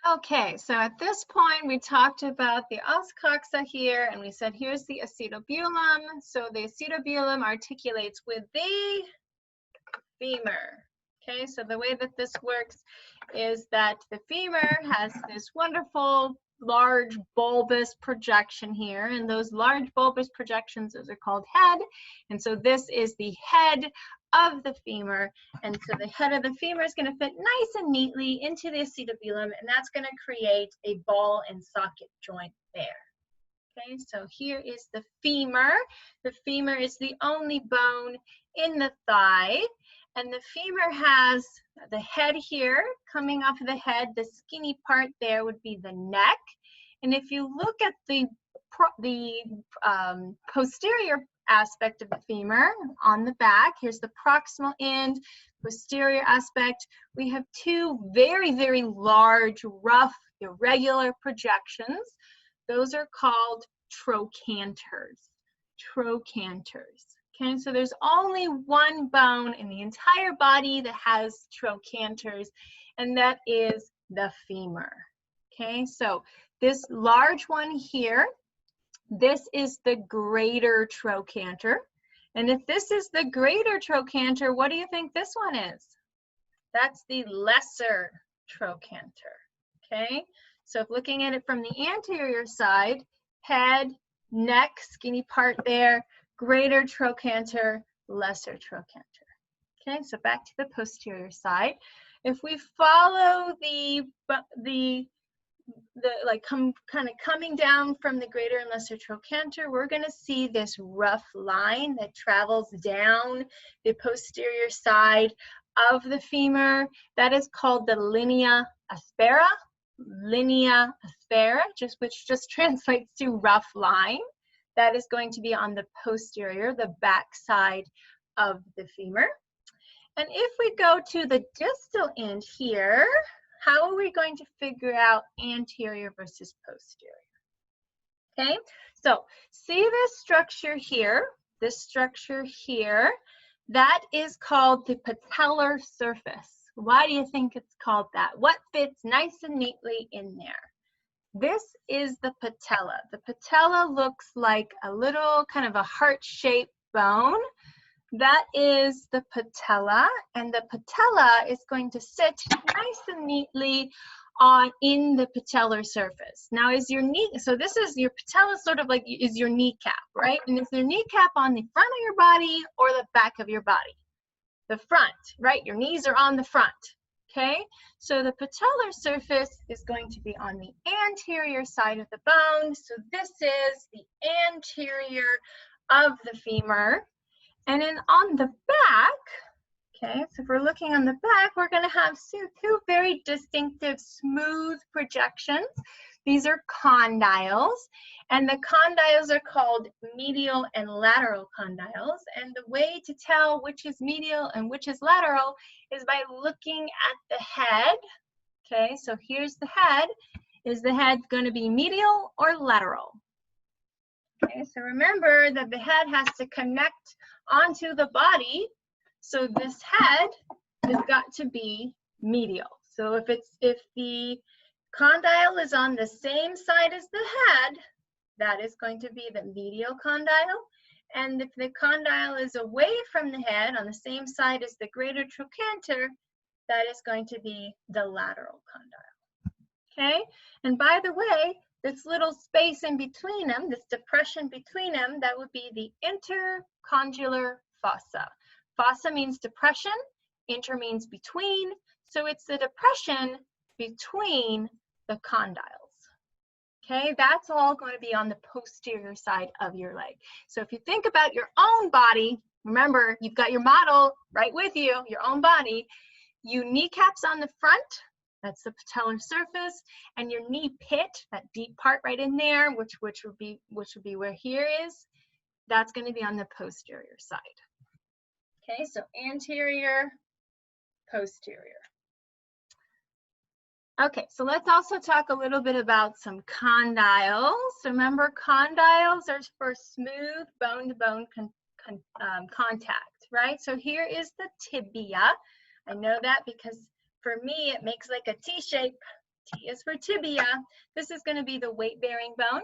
Okay, so at this point, we talked about the os coxa here, and we said here's the acetabulum. So the acetabulum articulates with the femur. Okay, so the way that this works is that the femur has this wonderful large bulbous projection here, and those large bulbous projections, those are called head. And so this is the head of the femur, and so the head of the femur is going to fit nice and neatly into the acetabulum, and that's going to create a ball and socket joint there. Okay, so here is the femur. The femur is the only bone in the thigh, and the femur has the head here coming off of the head. The skinny part there would be the neck, and if you look at the posterior aspect of the femur on the back, here's the proximal end, posterior aspect. We have two very, very large, rough, irregular projections. Those are called trochanters. Trochanters. Okay, so there's only one bone in the entire body that has trochanters, and that is the femur. Okay, so this large one here, this is the greater trochanter. And if this is the greater trochanter, what do you think this one is? That's the lesser trochanter. Okay, so if looking at it from the anterior side, head, neck, skinny part there, greater trochanter, lesser trochanter. Okay, so back to the posterior side. If we follow kind of coming down from the greater and lesser trochanter, we're going to see this rough line that travels down the posterior side of the femur. That is called the Linea Aspera. Linea Aspera, which just translates to rough line. That is going to be on the posterior, the back side of the femur. And if we go to the distal end here, how are we going to figure out anterior versus posterior? Okay, so see this structure here, that is called the patellar surface. Why do you think it's called that? What fits nice and neatly in there? This is the patella. The patella looks like a little kind of a heart-shaped bone. That is the patella, and the patella is going to sit nice and neatly in the patellar surface. Now, is your knee, so this is your patella, sort of like is your kneecap, right? And is your kneecap on the front of your body or the back of your body? The front, right? Your knees are on the front, okay? So the patellar surface is going to be on the anterior side of the bone. So this is the anterior of the femur. And then on the back, okay, so if we're looking on the back, we're going to have two very distinctive smooth projections. These are condyles, and the condyles are called medial and lateral condyles. And the way to tell which is medial and which is lateral is by looking at the head. Okay, so here's the head. Is the head going to be medial or lateral? Okay, so remember that the head has to connect onto the body, so this head has got to be medial. So if the condyle is on the same side as the head, that is going to be the medial condyle, and if the condyle is away from the head on the same side as the greater trochanter, that is going to be the lateral condyle. Okay, and by the way, this little space in between them, this depression between them, that would be the intercondylar fossa. Fossa means depression, inter means between, so it's the depression between the condyles. Okay, that's all going to be on the posterior side of your leg. So if you think about your own body, remember, you've got your model right with you, your own body, your kneecaps on the front, that's the patellar surface, and your knee pit, that deep part right in there, which would be where here is, that's going to be on the posterior side. Okay, so anterior, posterior. Okay, so let's also talk a little bit about some condyles. Remember, condyles are for smooth bone-to-bone contact, right? So here is the tibia. I know that because for me, it makes like a T shape T is for tibia. This is going to be the weight-bearing bone.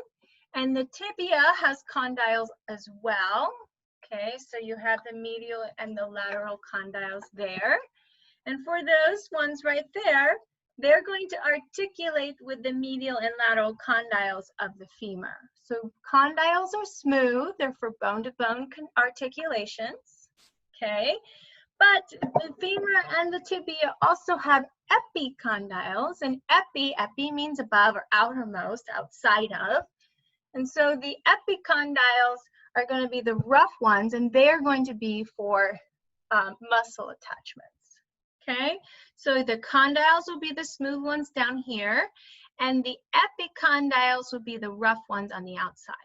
And the tibia has condyles as well. Okay, so you have the medial and the lateral condyles there. And for those ones right there, they're going to articulate with the medial and lateral condyles of the femur. So condyles are smooth, they're for bone-to-bone articulations, okay? But the femur and the tibia also have epicondyles, and epi means above or outermost, outside of. And so the epicondyles are going to be the rough ones, and they're going to be for muscle attachments. Okay, so the condyles will be the smooth ones down here, and the epicondyles will be the rough ones on the outside.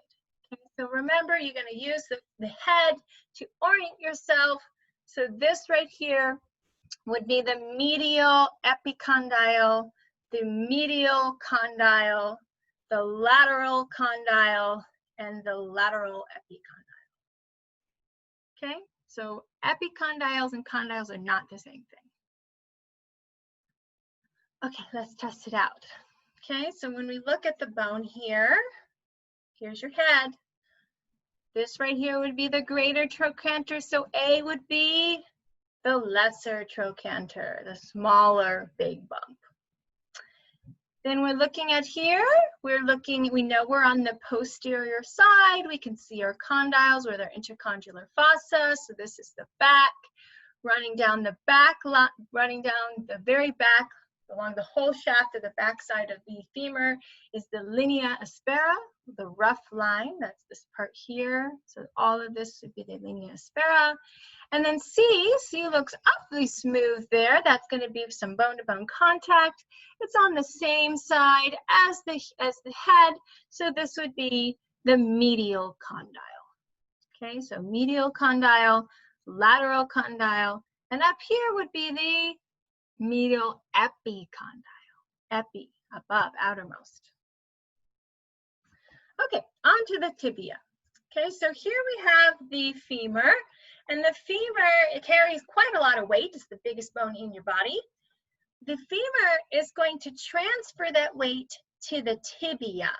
Okay, so remember, you're going to use the head to orient yourself. So this right here would be the medial epicondyle, the medial condyle, the lateral condyle, and the lateral epicondyle. Okay, so epicondyles and condyles are not the same thing. Okay, let's test it out. Okay, so when we look at the bone here, here's your head. This right here would be the greater trochanter, so A would be the lesser trochanter, the smaller big bump. Then we're looking at here, we know we're on the posterior side. We can see our condyles with our intercondylar fossa, so this is the back. Running down the back, running down the very back, along the whole shaft of the backside of the femur is the Linea Aspera, the rough line. That's this part here. So all of this would be the Linea Aspera. And then C looks awfully smooth there. That's going to be some bone-to-bone contact. It's on the same side as the head. So this would be the medial condyle. Okay, so medial condyle, lateral condyle, and up here would be the medial epicondyle, epi, above, outermost. Okay, on to the tibia. Okay, so here we have the femur, and the femur, it carries quite a lot of weight. It's the biggest bone in your body. The femur is going to transfer that weight to the tibia.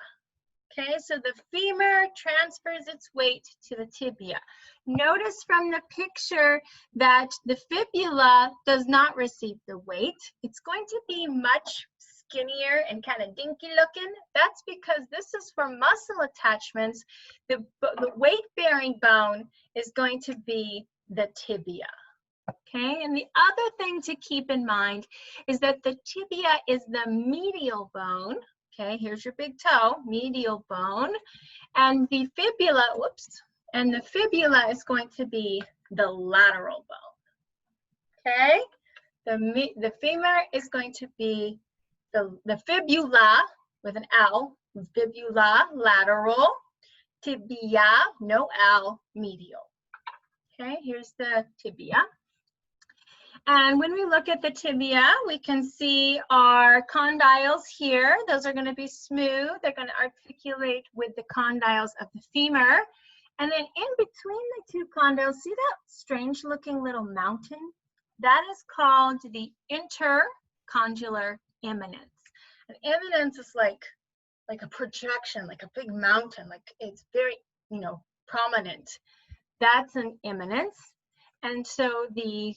Okay, so the femur transfers its weight to the tibia. Notice from the picture that the fibula does not receive the weight. It's going to be much skinnier and kind of dinky looking. That's because this is for muscle attachments. The weight-bearing bone is going to be the tibia. Okay, and the other thing to keep in mind is that the tibia is the medial bone. Okay, here's your big toe, medial bone, and the fibula, and the fibula is going to be the lateral bone. Okay, the femur is going to be the fibula with an L, fibula, lateral, tibia, no L, medial. Okay, here's the tibia. And when we look at the tibia, we can see our condyles here. Those are going to be smooth. They're going to articulate with the condyles of the femur. And then in between the two condyles, see that strange looking little mountain? That is called the intercondylar eminence. An eminence is like a projection, like a big mountain, like it's very, prominent. That's an eminence. And so the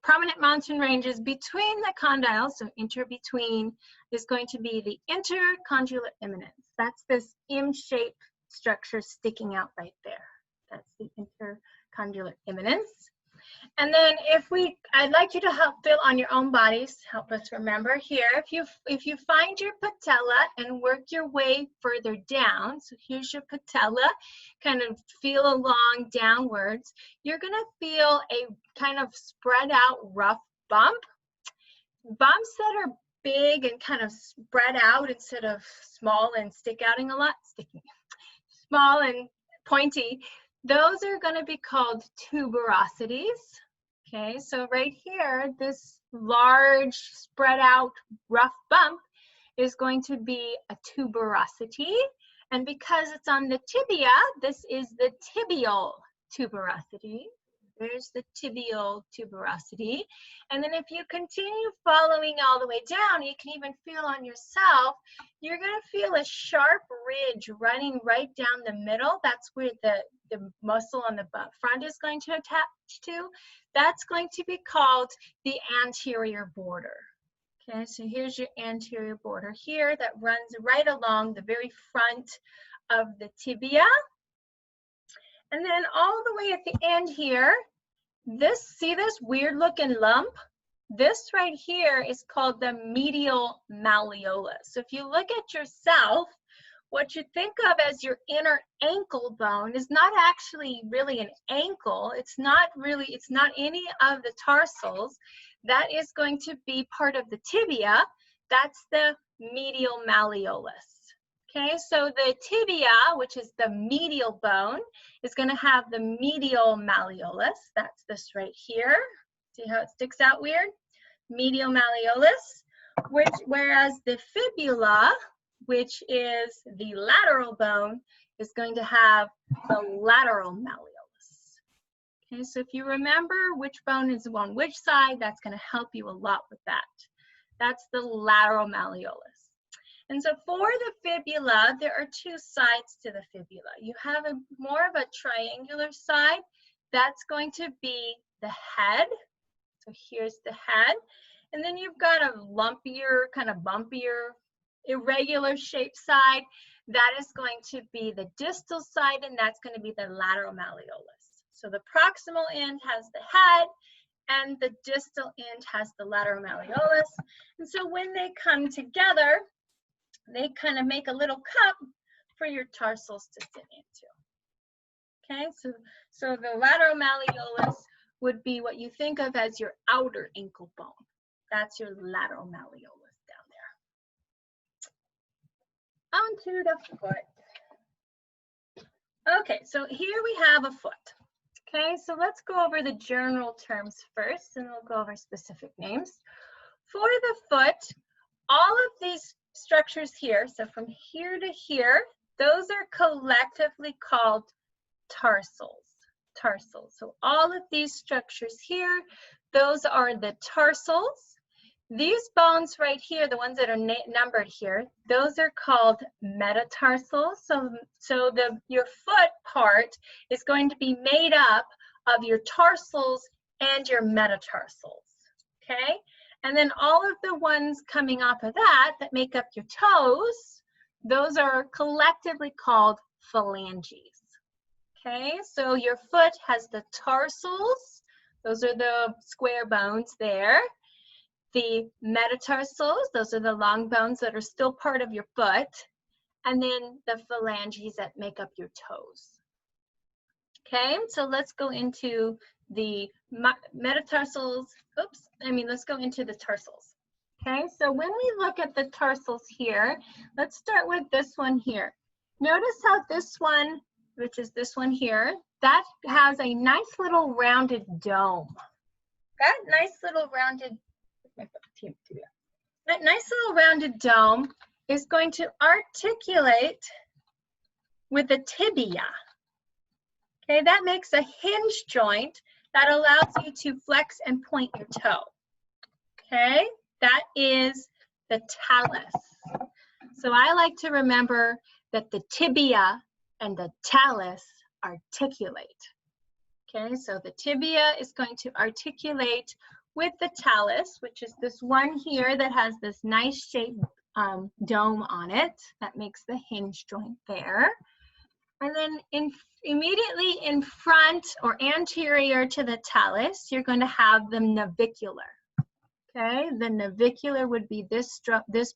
prominent mountain ranges between the condyles, so between, is going to be the intercondylar eminence. That's this M-shaped structure sticking out right there. That's the intercondylar eminence. And then I'd like you to help fill on your own bodies, help us remember here. If you find your patella and work your way further down, so here's your patella, kind of feel along downwards, you're gonna feel a kind of spread out rough bump. Bumps that are big and kind of spread out instead of small and sticking a lot, small and pointy. Those are going to be called tuberosities. Okay, so right here, this large, spread out, rough bump is going to be a tuberosity. And because it's on the tibia, this is the tibial tuberosity. There's the tibial tuberosity. And then if you continue following all the way down, you can even feel on yourself, you're going to feel a sharp ridge running right down the middle. That's where the muscle on the front is going to attach to. That's going to be called the anterior border. Okay, so here's your anterior border here that runs right along the very front of the tibia. And then all the way at the end here, see this weird looking lump? This right here is called the medial malleolus. So if you look at yourself, what you think of as your inner ankle bone is not actually really an ankle. It's not any of the tarsals. That is going to be part of the tibia. That's the medial malleolus. Okay, so the tibia, which is the medial bone, is going to have the medial malleolus. That's this right here. See how it sticks out weird? Medial malleolus, whereas the fibula, which is the lateral bone, is going to have the lateral malleolus. Okay, so if you remember which bone is on which side, that's going to help you a lot with that. That's the lateral malleolus. And so for the fibula, there are two sides to the fibula. You have more of a triangular side. That's going to be the head. So here's the head. And then you've got a lumpier, kind of bumpier, irregular shaped side. That is going to be the distal side, and that's going to be the lateral malleolus. So the proximal end has the head, and the distal end has the lateral malleolus. And so when they come together, they kind of make a little cup for your tarsals to sit into. Okay, so the lateral malleolus would be what you think of as your outer ankle bone. That's your lateral malleolus down there. Onto the foot. Okay, so here we have a foot. Okay, so let's go over the general terms first, and we'll go over specific names. For the foot, all of these structures here, so from here to here, those are collectively called tarsals. So all of these structures here, those are the tarsals. These bones right here, the ones that are numbered here, those are called metatarsals. So your foot part is going to be made up of your tarsals and your metatarsals, okay? And then all of the ones coming off of that make up your toes, those are collectively called phalanges, okay? So your foot has the tarsals, those are the square bones there. The metatarsals, those are the long bones that are still part of your foot, and then the phalanges that make up your toes. Okay, so let's go into the metatarsals. Let's go into the tarsals. Okay, so when we look at the tarsals here, let's start with this one here. Notice how this one, which is this one here, that has a nice little rounded dome. That nice little rounded dome is going to articulate with the tibia. Okay, that makes a hinge joint that allows you to flex and point your toe. Okay, that is the talus. So I like to remember that the tibia and the talus articulate. Okay, so the tibia is going to articulate with the talus, which is this one here that has this nice shaped dome on it that makes the hinge joint there. And then immediately in front or anterior to the talus, you're going to have the navicular. Okay, the navicular would be this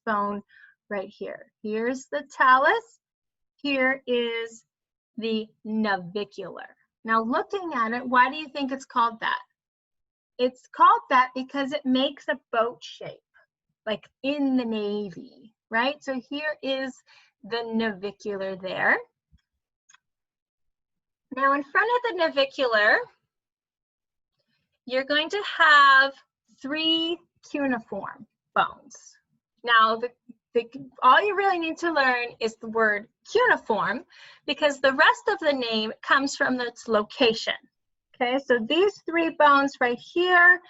bone right here. Here's the talus. Here is the navicular. Now looking at it, why do you think it's called that? It's called that because it makes a boat shape, like in the Navy, right? So here is the navicular there. Now in front of the navicular, you're going to have 3 cuneiform bones. Now all you really need to learn is the word cuneiform because the rest of the name comes from its location. Okay, so these three bones right here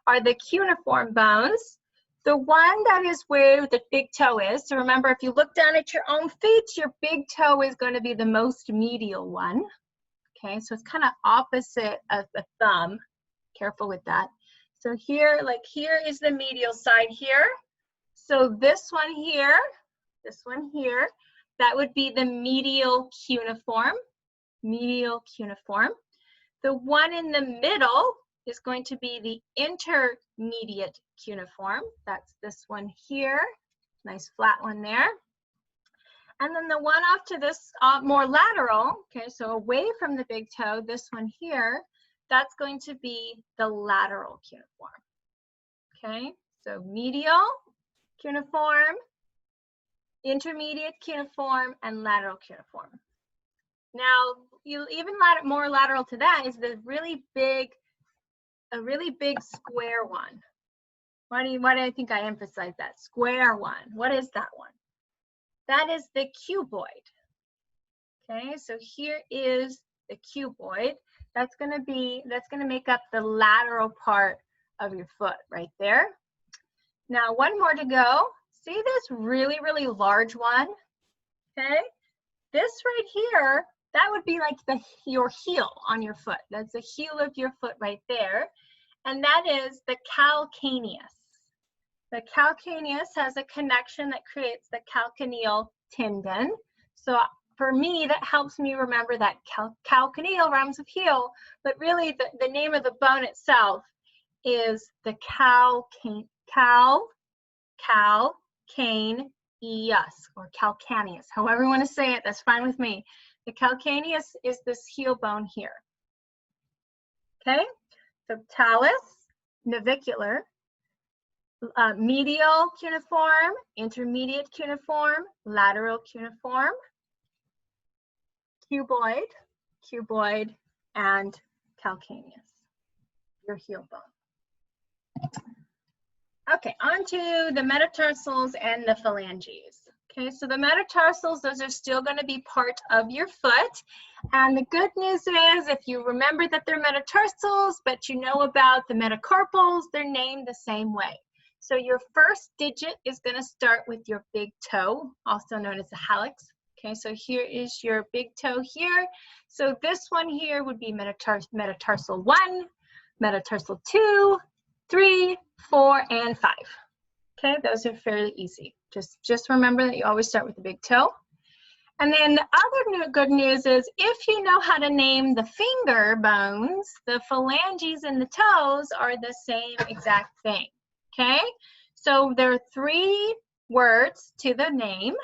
are the cuneiform bones. The one that is where the big toe is, so remember, if you look down at your own feet, your big toe is going to be the most medial one. Okay, so it's kind of opposite of the thumb. Careful with that. So here, like here is the medial side here. So this one here, that would be the medial cuneiform, medial cuneiform. The one in the middle is going to be the intermediate cuneiform. That's this one here, nice flat one there. And then the one off to this more lateral, okay, so away from the big toe, this one here, that's going to be the lateral cuneiform. Okay, so medial cuneiform, intermediate cuneiform, and lateral cuneiform. Now, even more lateral to that is the really big, a really big square one. Why do I think I emphasize that? Square one. What is that one? That is the cuboid. Okay, so here is the cuboid. That's going to make up the lateral part of your foot right there. Now, one more to go. See this really, really large one? Okay, this right here, that would be like your heel on your foot. That's the heel of your foot right there. And that is the calcaneus. The calcaneus has a connection that creates the calcaneal tendon. So for me, that helps me remember that calcaneal rhymes with heel, but really the name of the bone itself is the calcaneus or calcaneus. However you want to say it, that's fine with me. The calcaneus is this heel bone here. Okay, so talus, navicular, medial cuneiform, intermediate cuneiform, lateral cuneiform, cuboid, and calcaneus, your heel bone. Okay, on to the metatarsals and the phalanges. Okay, so the metatarsals, those are still going to be part of your foot. And the good news is, if you remember that they're metatarsals, but you know about the metacarpals, they're named the same way. So your first digit is going to start with your big toe, also known as the hallux. Okay, so here is your big toe here. So this one here would be metatarsal 1, metatarsal 2, 3, 4, and 5. Okay, those are fairly easy. Just remember that you always start with the big toe. And then the other good news is, if you know how to name the finger bones, the phalanges and the toes are the same exact thing. Okay, so there are 3 words to the name.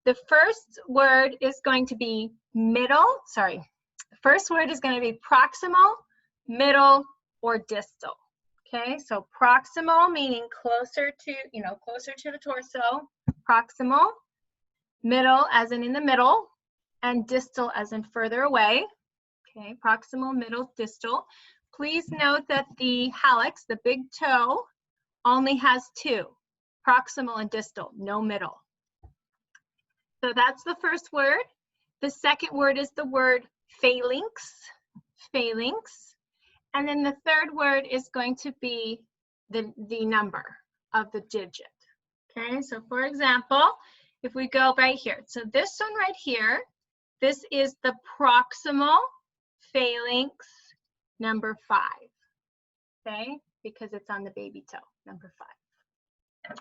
The first word is going to be the first word is going to be proximal, middle, or distal. Okay, so proximal meaning closer to the torso, proximal, middle as in the middle, and distal as in further away. Okay, proximal, middle, distal. Please note that the hallux, the big toe, only has 2, proximal and distal, no middle. So that's the first word. The second word is the word phalanx. And then the third word is going to be the number of the digit. Okay, so for example, if we go right here, so this one right here, this is the proximal phalanx number 5. Okay, because it's on the baby toe, number 5.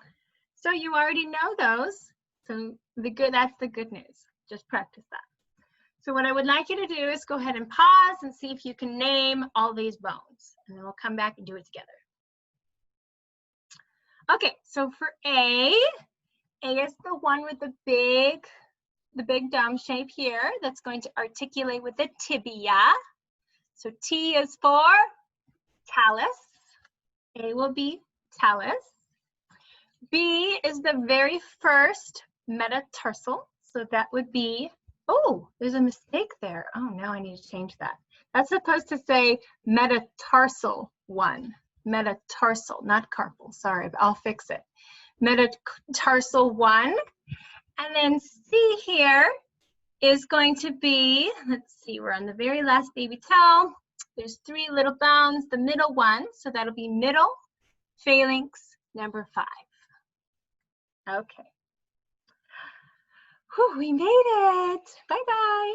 So you already know those. So that's the good news. Just practice that. So what I would like you to do is go ahead and pause and see if you can name all these bones. And then we'll come back and do it together. Okay, so for A is the one with the big dome shape here that's going to articulate with the tibia. So T is for talus. A will be talus. B is the very first metatarsal. So that would be, oh, there's a mistake there. Oh, now I need to change that. That's supposed to say metatarsal 1. Metatarsal, not carpal. Sorry, but I'll fix it. Metatarsal 1. And then C here is going to be, let's see, we're on the very last baby toe. There's 3 little bones, the middle one, so that'll be middle phalanx number 5. Okay. Whew, we made it. Bye-bye.